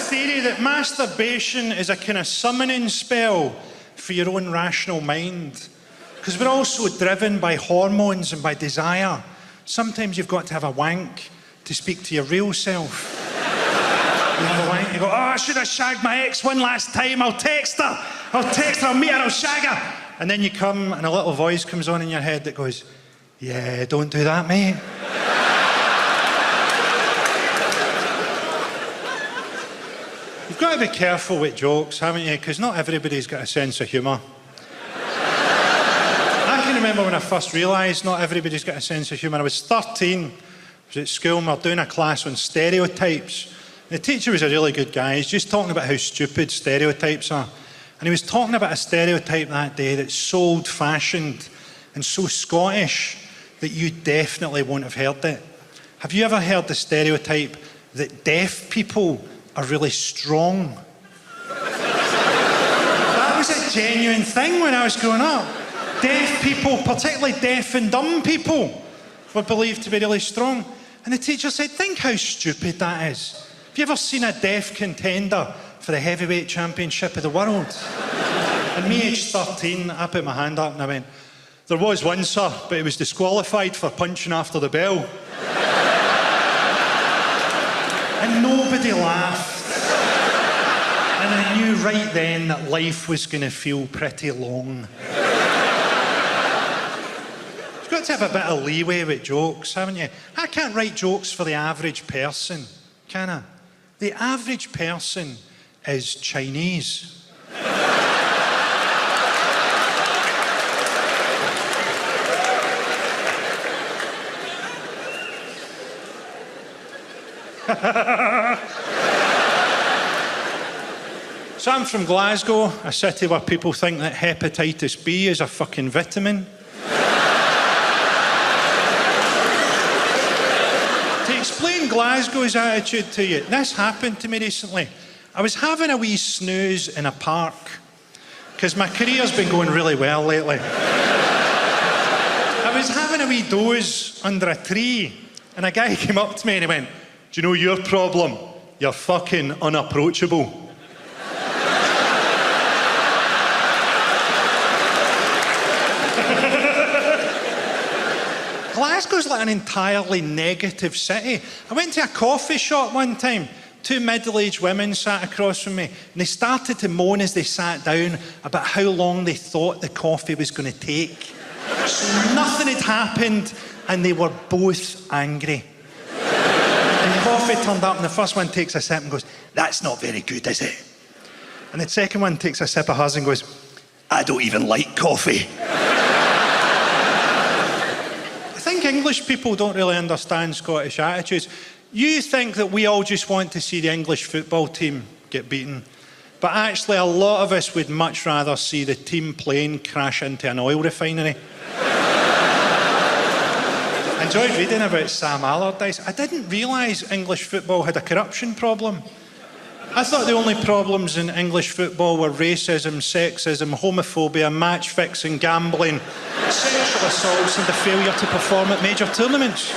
theory that masturbation is a kind of summoning spell for your own rational mind. Because we're all so driven by hormones and by desire. Sometimes you've got to have a wank to speak to your real self. You have a wank, you go, oh, I should have shagged my ex one last time. I'll text her, I'll meet her, I'll shag her. And then you come and a little voice comes on in your head that goes, yeah, don't do that, mate. You've got to be careful with jokes, haven't you? Because not everybody's got a sense of humour. I can remember when I first realised not everybody's got a sense of humour. I was 13, I was at school and we were doing a class on stereotypes. The teacher was a really good guy. He's just talking about how stupid stereotypes are. And he was talking about a stereotype that day that's so old-fashioned and so Scottish that you definitely won't have heard it. Have you ever heard the stereotype that deaf people are really strong? That was a genuine thing when I was growing up. Deaf people, particularly deaf and dumb people, were believed to be really strong. And the teacher said, think how stupid that is. Have you ever seen a deaf contender for the heavyweight championship of the world? And me, aged 13, I put my hand up and I went, there was one, sir, but he was disqualified for punching after the bell. And nobody laughed. And I knew right then that life was going to feel pretty long. You've got to have a bit of leeway with jokes, haven't you? I can't write jokes for the average person, can I? The average person is Chinese. So I'm from Glasgow, a city where people think that hepatitis B is a fucking vitamin. To explain Glasgow's attitude to you, this happened to me recently. I was having a wee snooze in a park, because my career's been going really well lately. I was having a wee doze under a tree, and a guy came up to me and he went, do you know your problem? You're fucking unapproachable. Glasgow's like an entirely negative city. I went to a coffee shop one time. Two middle-aged women sat across from me and they started to moan as they sat down about how long they thought the coffee was going to take. So nothing had happened and they were both angry. And the coffee turned up and the first one takes a sip and goes, that's not very good, is it? And the second one takes a sip of hers and goes, I don't even like coffee. I think English people don't really understand Scottish attitudes. You think that we all just want to see the English football team get beaten. But actually, a lot of us would much rather see the team plane crash into an oil refinery. I enjoyed reading about Sam Allardyce. I didn't realise English football had a corruption problem. I thought the only problems in English football were racism, sexism, homophobia, match-fixing, gambling, sexual assaults and the failure to perform at major tournaments.